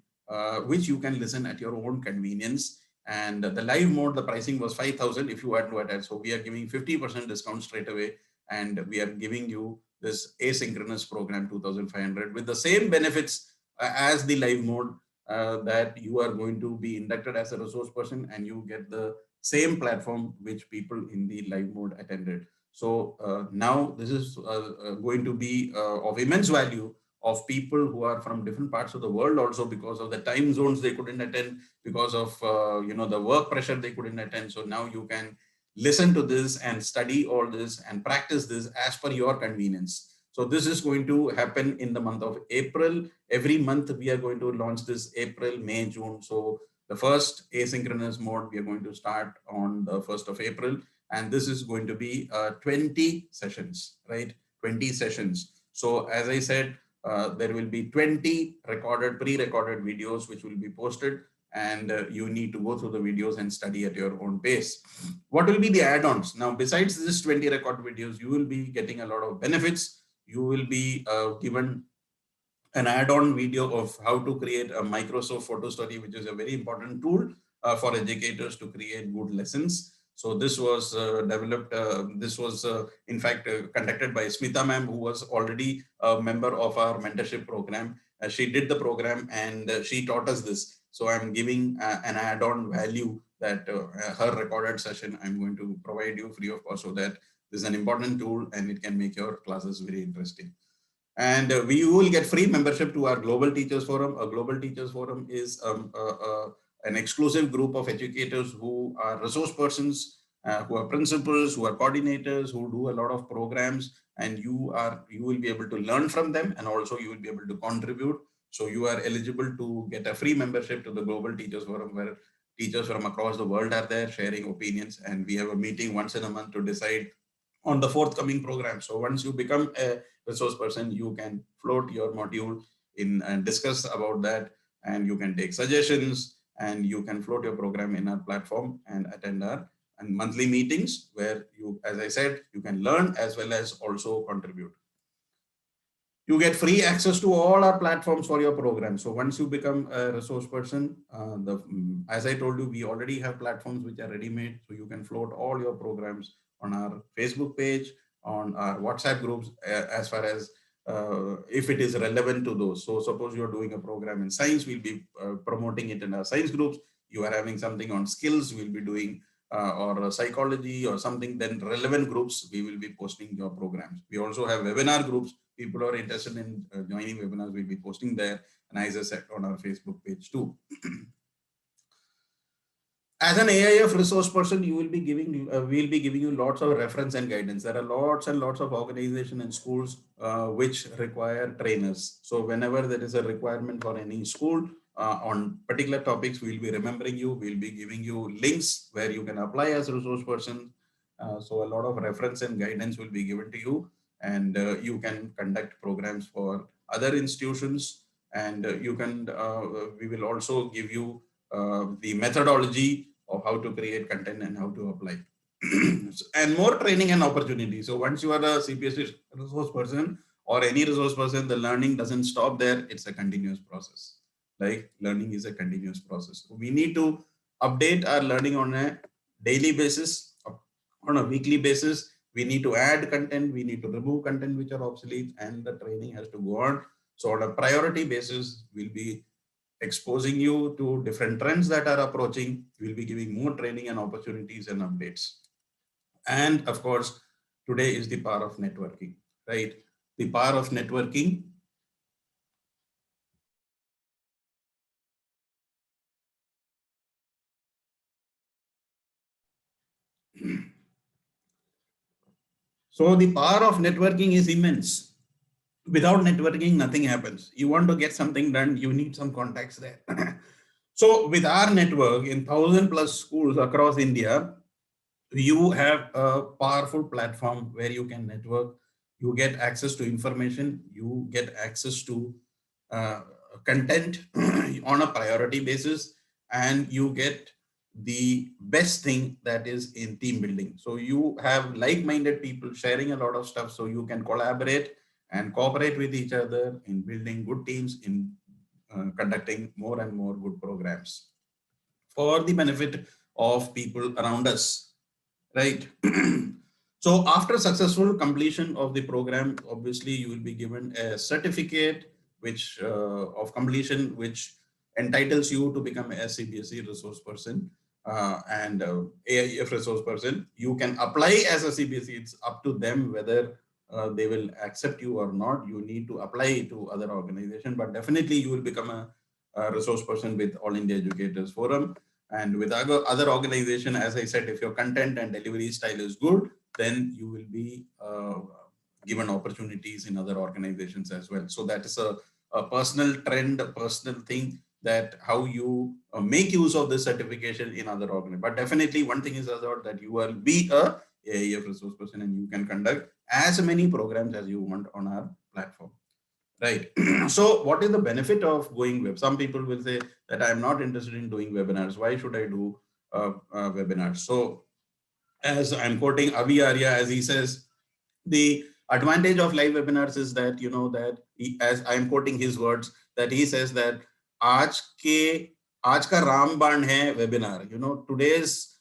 which you can listen at your own convenience. And the live mode, the pricing was 5,000 if you had to attend. So we are giving 50% discount straight away, and we are giving you this asynchronous program 2,500 with the same benefits as the live mode, that you are going to be inducted as a resource person, and you get the same platform which people in the live mode attended. So now this is going to be of immense value of people who are from different parts of the world, also because of the time zones they couldn't attend, because of the work pressure they couldn't attend. So now you can listen to this and study all this and practice this as per your convenience. So this is going to happen in the month of April. Every month we are going to launch this: April, May, June. So the first asynchronous mode we are going to start on the 1st of April. And this is going to be 20 sessions, right? 20 sessions. So as I said, there will be 20 pre-recorded videos which will be posted, and you need to go through the videos and study at your own pace. What will be the add-ons? Now, besides this 20 record videos, you will be getting a lot of benefits. You will be given an add-on video of how to create a Microsoft Photo Study, which is a very important tool for educators to create good lessons. So this was developed, in fact conducted by Smita ma'am, who was already a member of our mentorship program. She did the program and she taught us this. So I'm giving an add-on value that her recorded session I'm going to provide you free of cost, so that this is an important tool and it can make your classes very interesting. And we will get free membership to our Global Teachers Forum. A Global Teachers Forum is an exclusive group of educators who are resource persons, who are principals, who are coordinators, who do a lot of programs, and you will be able to learn from them, and also you will be able to contribute. So you are eligible to get a free membership to the Global Teachers Forum, where teachers from across the world are there sharing opinions, and we have a meeting once in a month to decide on the forthcoming program. So once you become a resource person, you can float your module in and discuss about that, and you can take suggestions, and you can float your program in our platform and attend our monthly meetings, where you, as I said, you can learn as well as also contribute. You get free access to all our platforms for your program. So once you become a resource person, as I told you, we already have platforms which are ready-made, so you can float all your programs on our Facebook page, on our WhatsApp groups, as far as if it is relevant to those. So suppose you're doing a program in science, we'll be promoting it in our science groups. You are having something on skills, we'll be doing or psychology or something, then relevant groups, we will be posting your programs. We also have webinar groups. People who are interested in joining webinars will be posting there, and as I said, on our Facebook page too. As an AIF resource person, you will be giving, we'll be giving you lots of reference and guidance. There are lots and lots of organizations and schools which require trainers. So whenever there is a requirement for any school on particular topics, we'll be remembering you. We'll be giving you links where you can apply as a resource person. So a lot of reference and guidance will be given to you, and you can conduct programs for other institutions, and you can, we will also give you the methodology of how to create content and how to apply and more training and opportunity. So once you are a Cbsc resource person or any resource person, the learning doesn't stop there. It's a continuous process. Like learning is a continuous process. So we need to update our learning on a daily basis, on a weekly basis. We need to add content, we need to remove content which are obsolete, and the training has to go on. So on a priority basis, we'll be exposing you to different trends that are approaching. We'll be giving more training and opportunities and updates. And of course, today is the power of networking, right? The power of networking. So the power of networking is immense. Without networking, nothing happens. You want to get something done, you need some contacts there. So with our network in 1,000+ schools across India, you have a powerful platform where you can network, you get access to information, you get access to content on a priority basis, and you get the best thing, that is in team building. So you have like-minded people sharing a lot of stuff, so you can collaborate and cooperate with each other in building good teams, in conducting more and more good programs for the benefit of people around us, right? So after successful completion of the program, obviously you will be given a certificate which of completion, which entitles you to become a Cbsc resource person and AIEF resource person. You can apply as a Cbsc. It's up to them whether they will accept you or not. You need to apply to other organizations, but definitely you will become a resource person with All India Educators Forum. And with other organization, as I said, if your content and delivery style is good, then you will be given opportunities in other organizations as well. So that is a personal trend, a personal thing, that how you make use of this certification in other organizations. But definitely one thing is assured, that you will be a AIF resource person and you can conduct as many programs as you want on our platform. Right. So what is the benefit of going web? Some people will say that I'm not interested in doing webinars. Why should I do webinars? So as I'm quoting Avi Arya, as he says, the advantage of live webinars is that, that as I'm quoting his words, that he says that आज के आज का रामबाण है webinar. Today's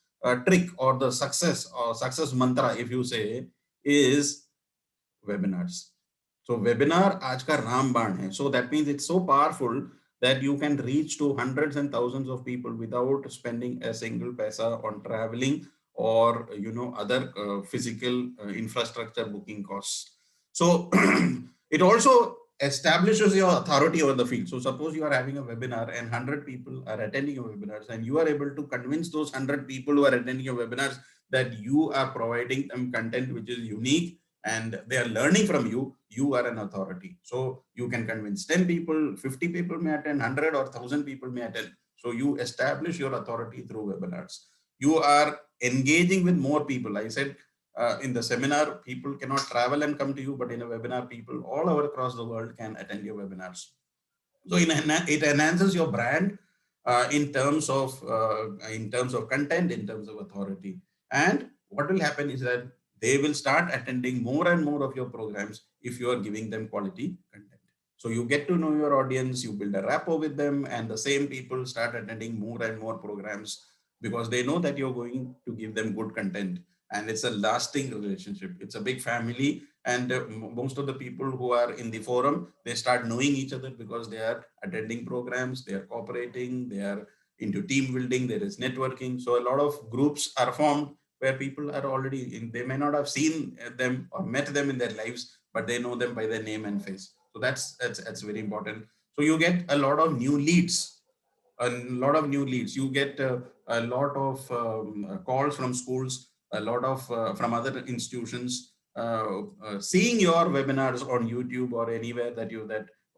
trick or the success mantra, if you say, is webinars. So webinar आज का रामबाण है. So that means it's so powerful that you can reach to hundreds and thousands of people without spending a single paisa on traveling or other physical infrastructure booking costs. So it also establishes your authority over the field. So suppose you are having a webinar and 100 people are attending your webinars, and you are able to convince those 100 people who are attending your webinars that you are providing them content which is unique and they are learning from you, you are an authority. So you can convince 10 people, 50 people may attend, 100 or 1,000 people may attend. So you establish your authority through webinars. You are engaging with more people. I said in the seminar, people cannot travel and come to you, but in a webinar, people all over across the world can attend your webinars. So it enhances your brand in terms of content, in terms of authority. And what will happen is that they will start attending more and more of your programs if you are giving them quality content. So you get to know your audience, you build a rapport with them, and the same people start attending more and more programs because they know that you're going to give them good content. And it's a lasting relationship. It's a big family. And most of the people who are in the forum, they start knowing each other because they are attending programs, they are cooperating, they are into team building, there is networking. So a lot of groups are formed where people are already in, they may not have seen them or met them in their lives, but they know them by their name and face. So that's very important. So you get a lot of new leads, you get a lot of calls from schools, a lot of from other institutions, seeing your webinars on YouTube or anywhere that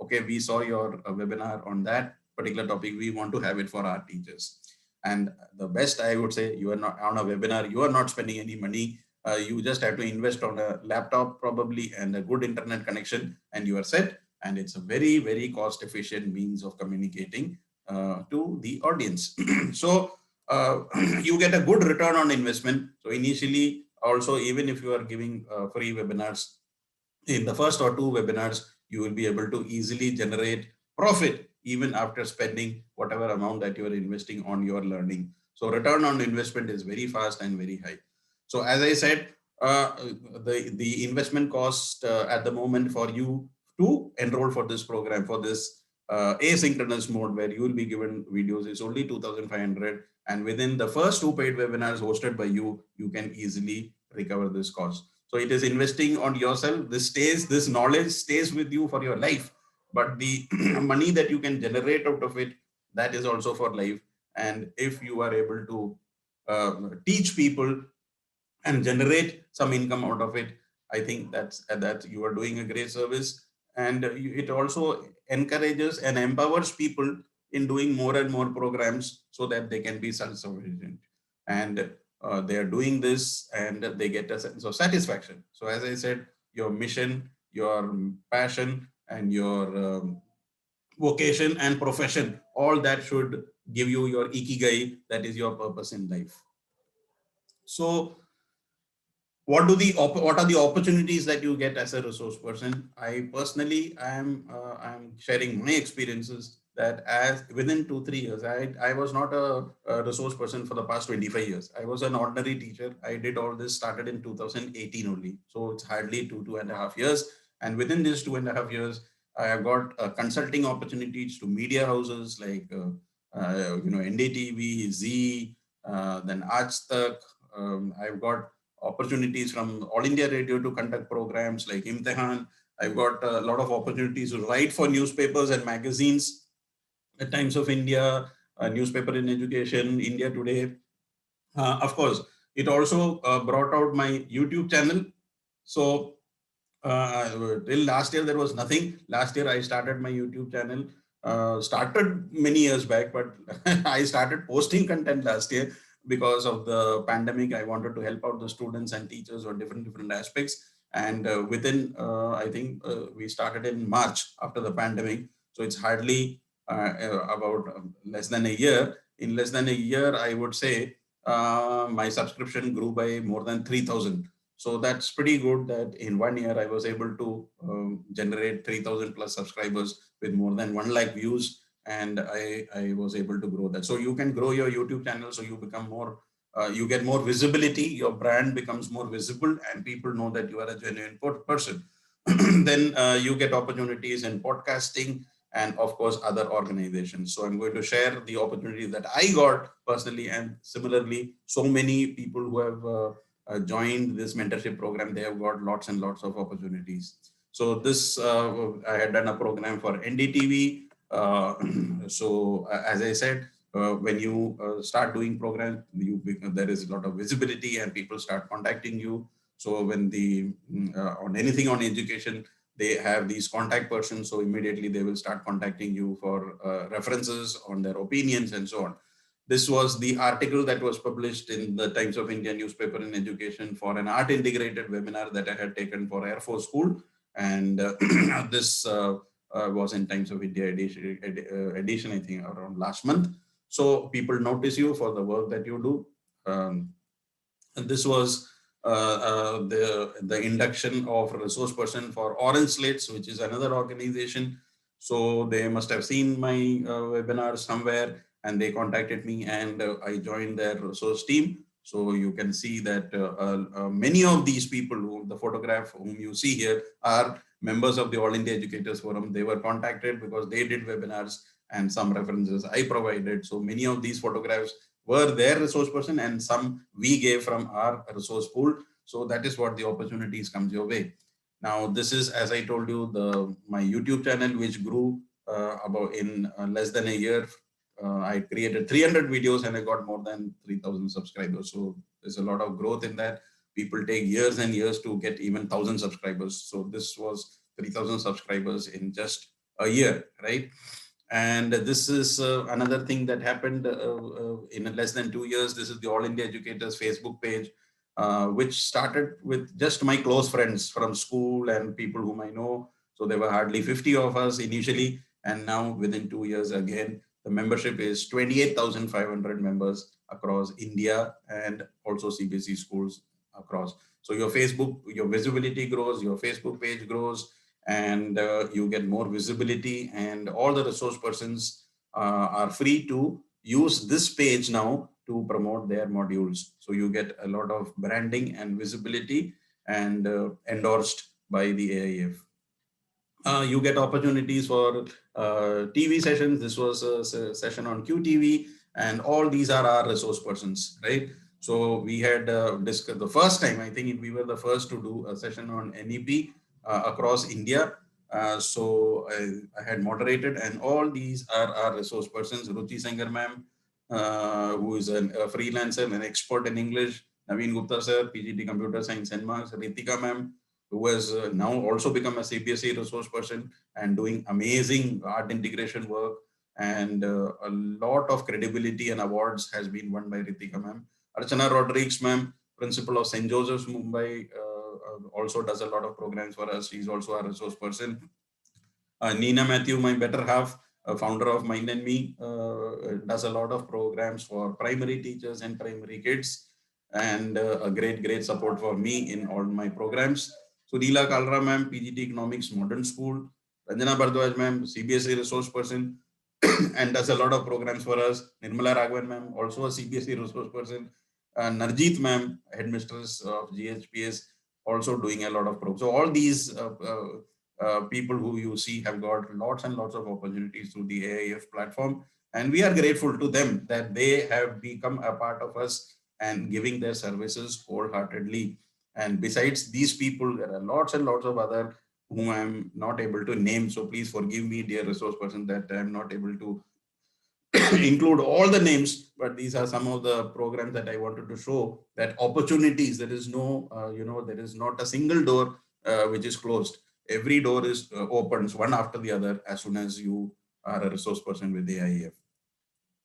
okay, we saw your webinar on that particular topic, we want to have it for our teachers. And the best, I would say, you are not on a webinar, you are not spending any money. You just have to invest on a laptop probably and a good internet connection, and you are set. And it's a very, very cost efficient means of communicating to the audience. So you get a good return on investment. So initially, also, even if you are giving free webinars, in the first or two webinars, you will be able to easily generate profit even after spending whatever amount that you are investing on your learning. So return on investment is very fast and very high. So as I said, the investment cost at the moment for you to enroll for this program, for this asynchronous mode where you will be given videos, is only 2,500. And within the first two paid webinars hosted by you, you can easily recover this cost. So it is investing on yourself. This knowledge stays with you for your life, but the money that you can generate out of it, that is also for life. And if you are able to teach people and generate some income out of it, I think that you are doing a great service. And it also encourages and empowers people in doing more and more programs so that they can be self-sufficient. And they are doing this and they get a sense of satisfaction. So as I said, your mission, your passion, and your vocation and profession, all that should give you your ikigai, that is your purpose in life. So what are the opportunities that you get as a resource person? I personally I'm sharing my experiences that as within 2-3 years, I was not a resource person for the past 25 years. I was an ordinary teacher. I did all this, started in 2018 only, so it's hardly 2.5 years. And within these 2.5 years, I have got consulting opportunities to media houses like NDTV, Z, then Aaj Tak. I've got opportunities from All India Radio to conduct programs like Imtihan. I've got a lot of opportunities to write for newspapers and magazines, the Times of India, Newspaper in Education, India Today. Of course, it also brought out my YouTube channel. So till last year, there was nothing. Last year, I started my YouTube channel. Started many years back, but I started posting content last year because of the pandemic. I wanted to help out the students and teachers on different aspects. And within, I think we started in March after the pandemic. So it's hardly about less than a year. In less than a year, I would say my subscription grew by more than 3,000. So that's pretty good that in 1 year, I was able to generate 3,000 plus subscribers with more than 1 lakh views. And I was able to grow that. So you can grow your YouTube channel so you become more, you get more visibility, your brand becomes more visible, and people know that you are a genuine person. Then you get opportunities in podcasting and of course other organizations. So I'm going to share the opportunity that I got personally, and similarly, so many people who have joined this mentorship program, they have got lots and lots of opportunities. So this, I had done a program for NDTV. So as I said, when you start doing programs, there is a lot of visibility and people start contacting you. So when on anything on education, they have these contact persons. So immediately they will start contacting you for references on their opinions and so on. This was the article that was published in the Times of India newspaper in education for an art integrated webinar that I had taken for Air Force School. And this was in Times of India edition, I think around last month. So people notice you for the work that you do. And this was the induction of a resource person for Orange Slates, which is another organization. So they must have seen my webinar somewhere, and they contacted me, and I joined their resource team. So you can see that many of these people, the photograph whom you see here, are members of the All India Educators Forum. They were contacted because they did webinars, and some references I provided. So many of these photographs were their resource person, and some we gave from our resource pool. So that is what the opportunities comes your way. Now, this is, as I told you, my YouTube channel, which grew about in less than a year. I created 300 videos and I got more than 3,000 subscribers. So there's a lot of growth in that. People take years and years to get even 1,000 subscribers. So this was 3,000 subscribers in just a year, right? And this is another thing that happened in less than 2 years. This is the All India Educators Facebook page, which started with just my close friends from school and people whom I know. So there were hardly 50 of us initially. And now within 2 years, again, the membership is 28,500 members across India and also Cbsc schools across. So your Facebook, your visibility grows, your Facebook page grows, and you get more visibility, and all the resource persons are free to use this page now to promote their modules. So you get a lot of branding and visibility, and endorsed by the AIEF. You get opportunities for TV sessions. This was a session on QTV, and all these are our resource persons, right? So we had discussed the first time, I think we were the first to do a session on NEP across India. So I had moderated, and all these are our resource persons. Ruchi Sanger ma'am, who is a freelancer and expert in English. Naveen Gupta sir, PGT Computer Science and Marks. Ritika ma'am, who has now also become a Cbsc resource person and doing amazing art integration work. And a lot of credibility and awards has been won by Ritika ma'am. Archana Rodriguez ma'am, principal of St. Joseph's, Mumbai, also does a lot of programs for us. She's also a resource person. Nina Matthew, my better half, founder of Mind and Me, does a lot of programs for primary teachers and primary kids, and a great support for me in all my programs. Sunila Kalra ma'am, PGT Economics Modern School. Ranjana Bardwaj ma'am, CBSE resource person, and does a lot of programs for us. Nirmala Raghavan ma'am, also a CBSE resource person. Narjeet ma'am, headmistress of GHPS, also doing a lot of programs. So all these people who you see have got lots and lots of opportunities through the AIF platform. And we are grateful to them that they have become a part of us and giving their services wholeheartedly. And besides these people, there are lots and lots of other whom I'm not able to name. So please forgive me, dear resource person, that I'm not able to include all the names, but these are some of the programs that I wanted to show that opportunities, there is no, there is not a single door which is closed. Every door is opens one after the other as soon as you are a resource person with the AIEF.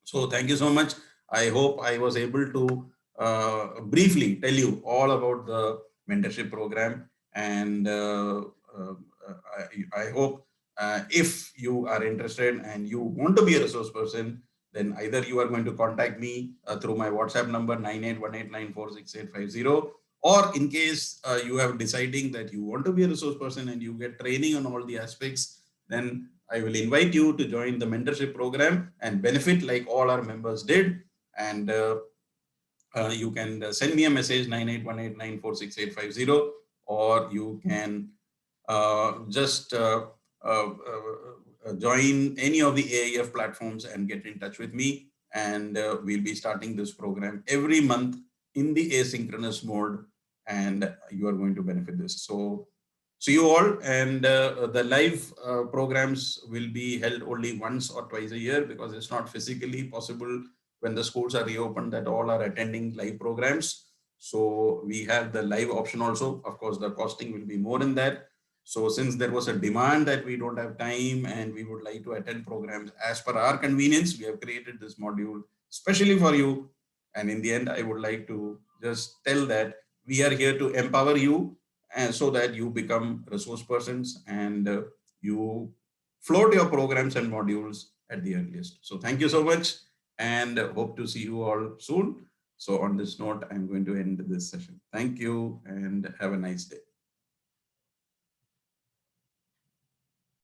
So thank you so much. I hope I was able to briefly tell you all about the mentorship program. And I hope if you are interested and you want to be a resource person, then either you are going to contact me through my WhatsApp number 9818946850, or in case you have deciding that you want to be a resource person and you get training on all the aspects, then I will invite you to join the mentorship program and benefit like all our members did. And you can send me a message 9818946850, or you can just join any of the AIF platforms and get in touch with me. And we'll be starting this program every month in the asynchronous mode, and you are going to benefit this. So see you all. And the live programs will be held only once or twice a year, because it's not physically possible when the schools are reopened that all are attending live programs. So we have the live option also. Of course, the costing will be more in that. So since there was a demand that we don't have time and we would like to attend programs as per our convenience, we have created this module especially for you. And in the end, I would like to just tell that we are here to empower you, and so that you become resource persons and you float your programs and modules at the earliest. So thank you so much, and hope to see you all soon. So on this note, I'm going to end this session. Thank you and have a nice day.